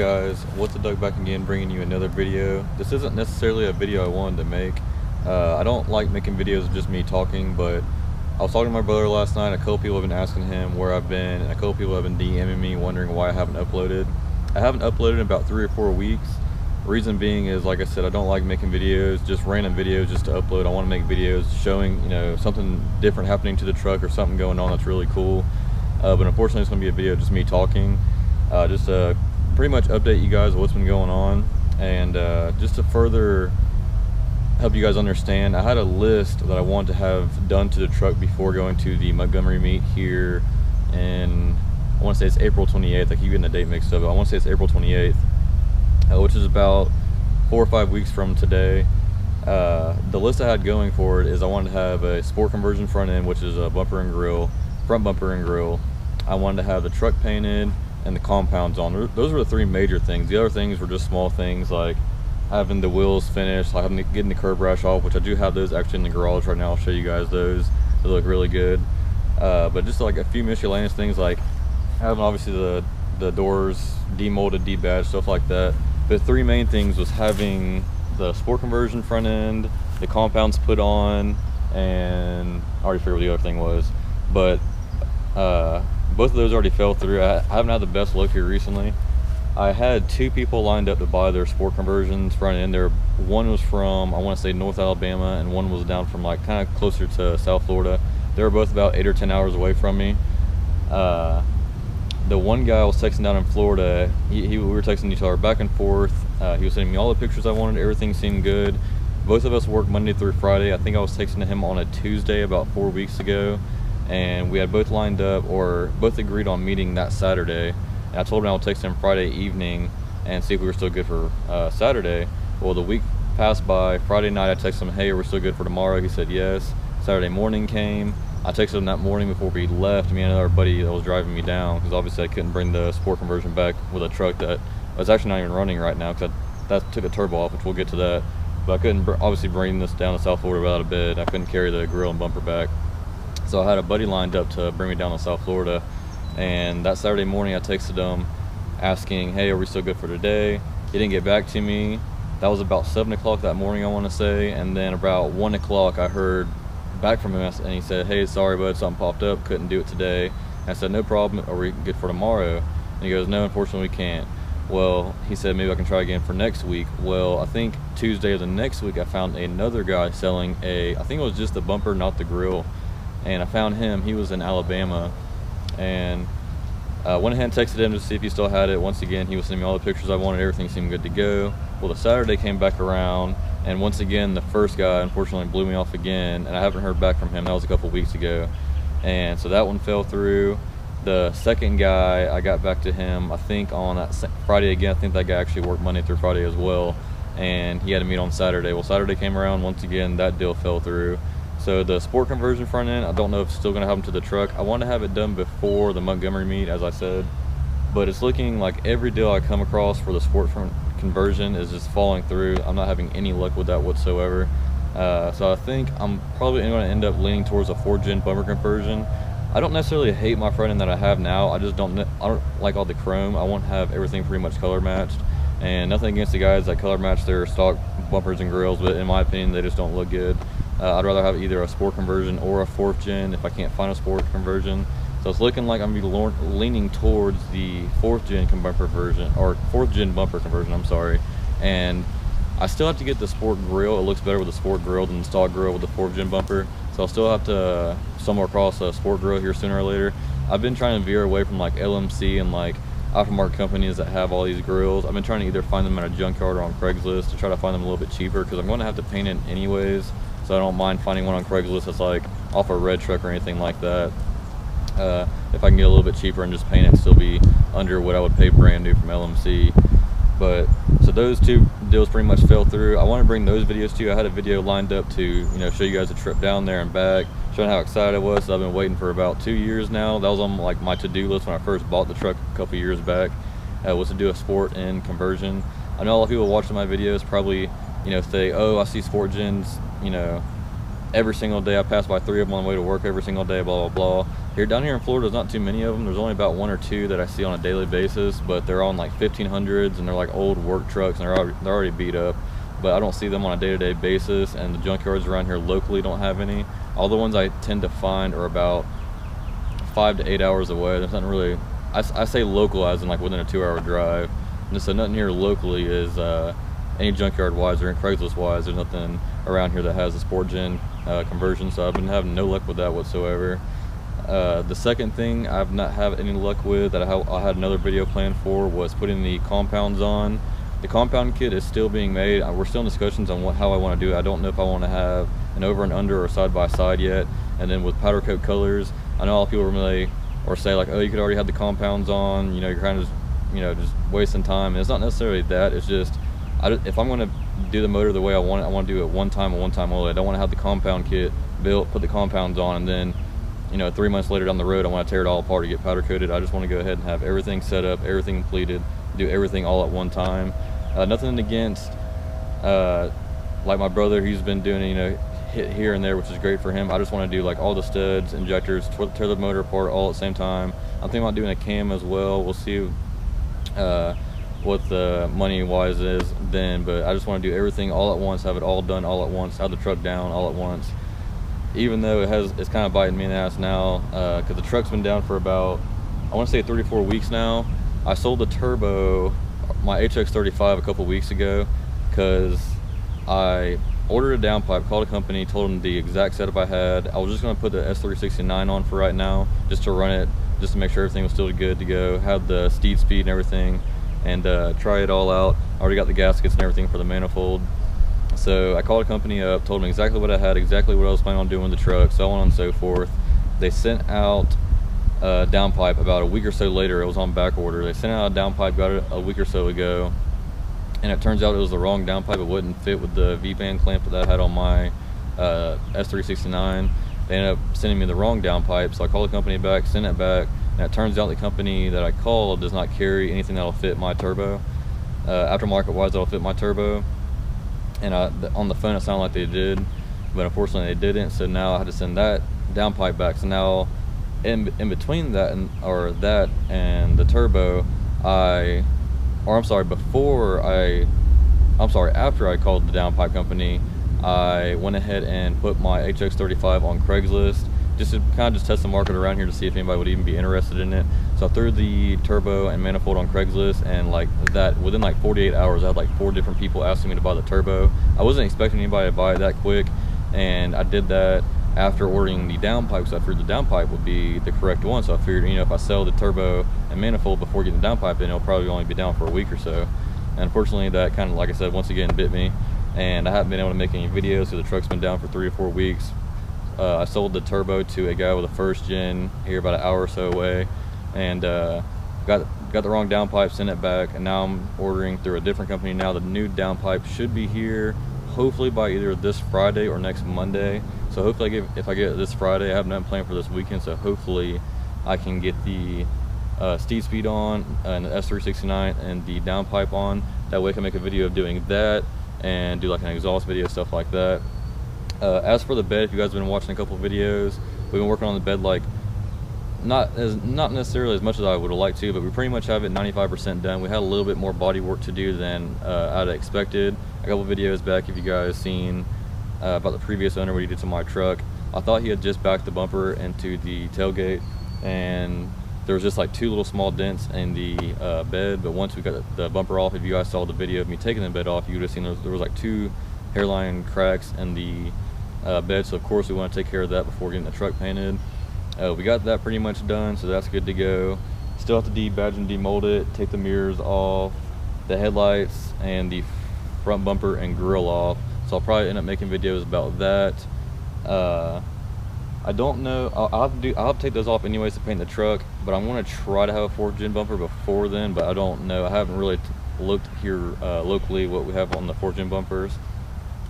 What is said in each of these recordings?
guys, what's up? Doug back again, bringing you another video. This isn't necessarily a video I wanted to make. I don't like making videos of just me talking, but I was talking to my brother last night. A couple people have been asking him where I've been, and a couple people have been DMing me wondering why I haven't uploaded. I haven't uploaded in about 3 or 4 weeks. Reason being is, like I said, I don't like making videos, just random videos just to upload. I want to make videos showing, something different happening to the truck or something going on that's really cool. But unfortunately, it's going to be a video just me talking. Just to pretty much update you guys what's been going on, and just to further help you guys understand, I had a list that I wanted to have done to the truck before going to the Montgomery meet here in, I want to say it's April 28th. I keep getting the date mixed up, but I want to say it's April 28th, which is about 4 or 5 weeks from today. The list I had going for it is I wanted to have a sport conversion front end, which is a bumper and grill, front bumper and grill. I wanted to have the truck painted and the compounds on. Those were the 3 major things. The other things were just small things, like having the wheels finished, like getting the curb rash off, which I do have those actually in the garage right now. I'll show you guys those. They look really good. But just like a few miscellaneous things, like having obviously the doors demolded, debadged, stuff like that. The 3 main things was having the sport conversion front end, the compounds put on, and I already forget what the other thing was. But both of those already fell through. I haven't had the best luck here recently. I had 2 people lined up to buy their sport conversions front end. One was from, I want to say, North Alabama, and one was down from like kind of closer to South Florida. They were both about 8 or 10 hours away from me. The one guy I was texting down in Florida, we were texting each other back and forth. He was sending me all the pictures I wanted. Everything seemed good. Both of us work Monday through Friday. I think I was texting him on a Tuesday about 4 weeks ago, and we had both lined up, or both agreed on meeting that Saturday. And I told him I would text him Friday evening and see if we were still good for Saturday. Well, the week passed by. Friday night I texted him, hey, are we still good for tomorrow? He said yes. Saturday morning came. I texted him that morning before we left, me and another buddy that was driving me down, because obviously I couldn't bring the sport conversion back with a truck that was actually not even running right now, because that took a turbo off, which we'll get to that. But I couldn't obviously bring this down to South Florida without a bed. I couldn't carry the grill and bumper back. So I had a buddy lined up to bring me down to South Florida, and that Saturday morning I texted him asking, hey, are we still good for today? He didn't get back to me. That was about 7 o'clock that morning, I want to say, and then about 1 o'clock I heard back from him, and he said, hey, sorry bud, something popped up, couldn't do it today. And I said, no problem, are we good for tomorrow? And he goes, no, unfortunately we can't. Well, he said maybe I can try again for next week. Well, I think Tuesday of the next week I found another guy selling I think it was just the bumper, not the grill. And I found him. He was in Alabama, and went ahead and texted him to see if he still had it. Once again, he was sending me all the pictures I wanted. Everything seemed good to go. Well, the Saturday came back around, and once again the first guy unfortunately blew me off again, and I haven't heard back from him. That was a couple weeks ago, and so that one fell through. The second guy, I got back to him I think on that Friday again. I think that guy actually worked Monday through Friday as well, and he had to meet on Saturday. Well, Saturday came around, once again that deal fell through. So the sport conversion front end, I don't know if it's still going to happen to the truck. I want to have it done before the Montgomery meet, as I said, but it's looking like every deal I come across for the sport front conversion is just falling through. I'm not having any luck with that whatsoever. So I think I'm probably going to end up leaning towards a 4-gen bumper conversion. I don't necessarily hate my front end that I have now. I don't like all the chrome. I want to have everything pretty much color matched, and nothing against the guys that color match their stock bumpers and grills, but in my opinion they just don't look good. I'd rather have either a sport conversion or a 4th gen if I can't find a sport conversion. So it's looking like I'm going to be leaning towards the 4th gen bumper version, or 4th gen bumper conversion, I'm sorry. And I still have to get the sport grill. It looks better with the sport grill than the stock grill with the 4th gen bumper. So I'll still have to stumble across a sport grill here sooner or later. I've been trying to veer away from like LMC and like aftermarket companies that have all these grills. I've been trying to either find them at a junkyard or on Craigslist to try to find them a little bit cheaper, because I'm going to have to paint it anyways. So I don't mind finding one on Craigslist that's like off a red truck or anything like that. If I can get a little bit cheaper and just paint it and still be under what I would pay brand new from LMC. But so those 2 deals pretty much fell through. I want to bring those videos to you. I had a video lined up to show you guys a trip down there and back, showing how excited I was. So I've been waiting for about 2 years now. That was on like my to-do list when I first bought the truck a couple years back. Was to do a sport and conversion. I know a lot of people watching my videos probably say, oh, I see sport gens every single day. I pass by 3 of them on the way to work every single day, blah, blah, blah. Here, down here in Florida, there's not too many of them. There's only about 1 or 2 that I see on a daily basis, but they're on like 1500s, and they're like old work trucks, and they're already beat up. But I don't see them on a day-to-day basis, and the junkyards around here locally don't have any. All the ones I tend to find are about 5 to 8 hours away. There's nothing really, I say local as in like within a 2-hour drive. And so nothing here locally is any junkyard wise or Craigslist wise. There's nothing around here that has a sport gen conversion, so I've been having no luck with that whatsoever. The second thing I've not had any luck with that I had another video planned for was putting the compounds on. The compound kit is still being made. We're still in discussions on how I want to do it. I don't know if I want to have an over and under or side by side yet. And then with powder coat colors, I know a lot of people really or say like, oh, you could already have the compounds on. You know, you're kind of just wasting time. And it's not necessarily that. It's just if I'm going to do the motor the way I want it, I want to do it one time and one time only. I don't want to have the compound kit built, put the compounds on, and then 3 months later down the road I want to tear it all apart to get powder coated. I just want to go ahead and have everything set up, everything completed, do everything all at one time. Nothing against like my brother, he's been doing hit here and there, which is great for him. I just want to do like all the studs, injectors, tear the motor apart all at the same time. I'm thinking about doing a cam as well. We'll see what the money wise is then, but I just want to do everything all at once, have it all done all at once, have the truck down all at once, even though it's kind of biting me in the ass now, because the truck's been down for about, I want to say 34 weeks now. I sold the turbo, my HX35, a couple weeks ago, because I ordered a downpipe, called a company, told them the exact setup I had. I was just going to put the S369 on for right now, just to run it, just to make sure everything was still good to go, have the steed speed and everything, and try it all out. I already got the gaskets and everything for the manifold. So I called a company up, told them exactly what I had, exactly what I was planning on doing with the truck, so on and so forth. They sent out a downpipe about a week or so later. It was on back order. They sent out a downpipe, got it a week or so ago, and it turns out it was the wrong downpipe. It wouldn't fit with the V-band clamp that I had on my S369. They ended up sending me the wrong downpipe, so I called the company back, sent it back, and it turns out the company that I called does not carry anything that'll fit my turbo. Aftermarket wise, that'll fit my turbo. And on the phone it sounded like they did, but unfortunately they didn't, so now I had to send that downpipe back. So now in between that and the turbo, after I called the downpipe company, I went ahead and put my HX35 on Craigslist just to kind of test the market around here to see if anybody would even be interested in it. So I threw the turbo and manifold on Craigslist, and like that, within like 48 hours I had like 4 different people asking me to buy the turbo. I wasn't expecting anybody to buy it that quick, and I did that after ordering the downpipe, so I figured the downpipe would be the correct one. So I figured, if I sell the turbo and manifold before getting the downpipe in, it'll probably only be down for a week or so. And unfortunately that kind of, like I said, once again bit me, and I haven't been able to make any videos because the truck's been down for 3 or 4 weeks. I sold the turbo to a guy with a first gen here about an hour or so away, and got the wrong downpipe, sent it back, and now I'm ordering through a different company now. The new downpipe should be here hopefully by either this Friday or next Monday. So hopefully if I get it this Friday, I have nothing planned for this weekend, so hopefully I can get the steed speed on and the S369 and the downpipe on. That way I can make a video of doing that and do like an exhaust video, stuff like that. As for the bed, if you guys have been watching a couple videos, we've been working on the bed like not necessarily as much as I would have liked to, but we pretty much have it 95% done. We had a little bit more body work to do than I'd expected. A couple videos back, if you guys seen about the previous owner, what he did to my truck, I thought he had just backed the bumper into the tailgate, and there was just like 2 little small dents in the bed. But once we got the bumper off, if you guys saw the video of me taking the bed off, you would have seen there was like 2 hairline cracks in the bed. So of course we want to take care of that before getting the truck painted. We got that pretty much done, so that's good to go. Still have to debadge and demold it, take the mirrors off, the headlights and the front bumper and grill off. So I'll probably end up making videos about that. I don't know, I'll have to take those off anyways to paint the truck, but I'm going to try to have a 4th gen bumper before then, but I don't know. I haven't really looked here locally what we have on the 4th gen bumpers.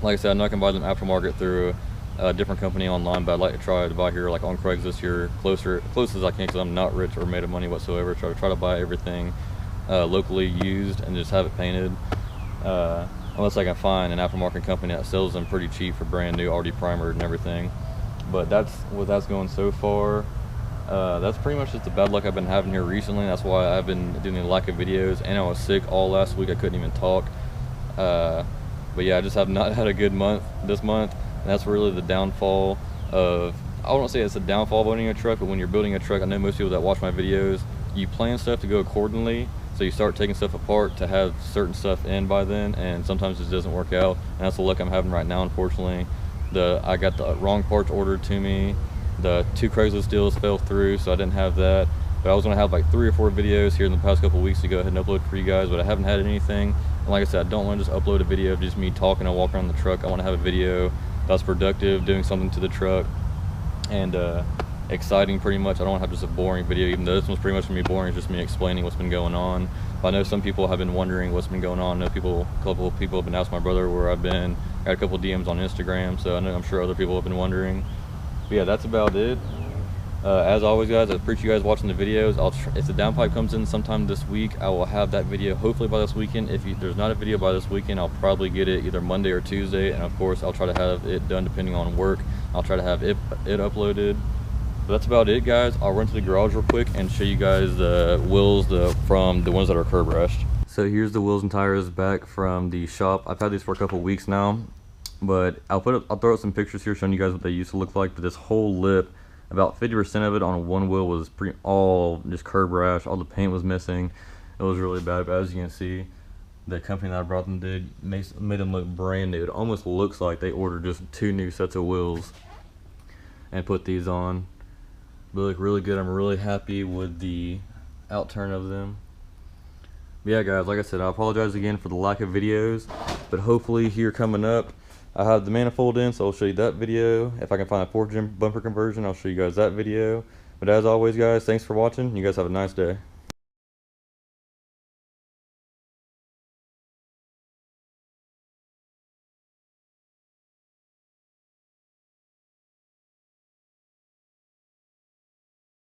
Like I said, I'm not going to buy them aftermarket through a different company online, but I'd like to try to buy here like on Craigslist here close as I can, because I'm not rich or made of money whatsoever. Try to buy everything locally used and just have it painted. unless I can find an aftermarket company that sells them pretty cheap for brand new, already primered and everything. But that's going so far. That's pretty much just the bad luck I've been having here recently. That's why I've been doing a lack of videos, and I was sick all last week. I couldn't even talk. But yeah, I just have not had a good month this month, and that's really the downfall of, I won't say it's a downfall of owning a truck, but when you're building a truck, I know most people that watch my videos, you plan stuff to go accordingly, so you start taking stuff apart to have certain stuff in by then, and sometimes it doesn't work out, and that's the luck I'm having right now, unfortunately. I got the wrong parts ordered to me, the 2 Craigslist deals fell through, so I didn't have that. But I was going to have like 3 or 4 videos here in the past couple of weeks to go ahead and upload for you guys, but I haven't had anything. And like I said, I don't want to just upload a video of just me talking and walking around the truck. I want to have a video that's productive, doing something to the truck, and exciting pretty much. I don't want to have just a boring video, even though this one's pretty much going to be boring. It's just me explaining what's been going on. But I know some people have been wondering what's been going on. I know a couple of people have been asking my brother where I've been. I got a couple of DMs on Instagram, so I'm sure other people have been wondering. But yeah, that's about it. As always, guys, I appreciate you guys watching the videos. If the downpipe comes in sometime this week, I will have that video hopefully by this weekend. If there's not a video by this weekend, I'll probably get it either Monday or Tuesday, and of course I'll try to have it done depending on work. I'll try to have it uploaded. But that's about it, guys. I'll run to the garage real quick and show you guys the wheels from the ones that are curb rashed. So here's the wheels and tires back from the shop. I've had these for a couple weeks now, but I'll throw out some pictures here showing you guys what they used to look like. But this whole lip, about 50% of it on one wheel was all just curb rash. All the paint was missing. It was really bad. But as you can see, the company that I brought them made them look brand new. It almost looks like they ordered just 2 new sets of wheels and put these on. They look really good. I'm really happy with the outturn of them. But yeah, guys, like I said, I apologize again for the lack of videos, but hopefully here coming up, I have the manifold in, so I'll show you that video. If I can find a 4th gen bumper conversion, I'll show you guys that video. But as always, guys, thanks for watching. You guys have a nice day.